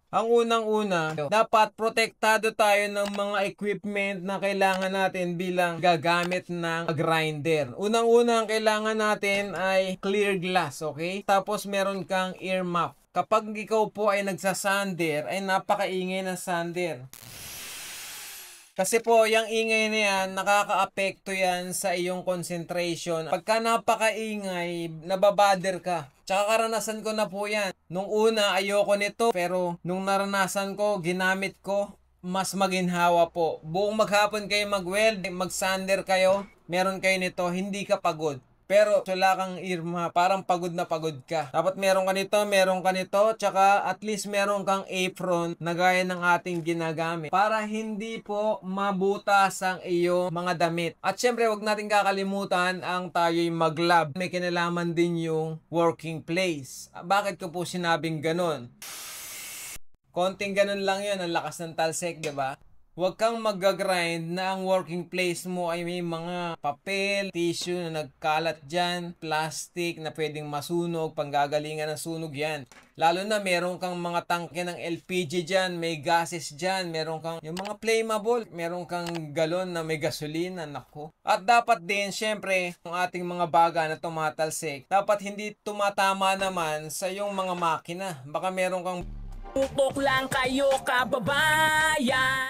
Ang unang-una, dapat protektado tayo ng mga equipment na kailangan natin bilang gagamit ng grinder. Unang-una ang kailangan natin ay clear glass, okay? Tapos meron kang ear muff. Kapag ikaw po ay nagsasander, ay napakaingay ng sander. Kasi po, yung ingay na yan, nakaka-apekto yan sa iyong concentration. Pagka napakaingay, nababader ka. Tsaka karanasan ko na po yan. Nung una, ayoko nito. Pero nung naranasan ko, ginamit ko, mas maginhawa po. Buong maghapon kayo mag-weld, mag-sander kayo, meron kayo nito, hindi ka pagod. Pero wala kang irma, parang pagod na pagod ka. Dapat meron ka nito, tsaka at least meron kang apron na gaya ng ating ginagamit para hindi po mabutas ang iyong mga damit. At syempre, wag natin kakalimutan ang tayo'y mag-lab. May kinalaman din yung working place. Bakit ko po sinabing ganon? Konting ganun lang yun, ang lakas ng talsik, di ba? Huwag kang mag-grind na ang working place mo ay may mga papel, tissue na nagkalat dyan, plastic na pwedeng masunog, panggagalingan ng sunog yan. Lalo na meron kang mga tangke ng LPG dyan, may gases dyan, meron kang yung mga flammable, meron kang galon na may gasolina, nako. At dapat din, syempre, ang ating mga baga na tumatalsik, dapat hindi tumatama naman sa yung mga makina. Baka meron kang Tutok lang kayo kababayan.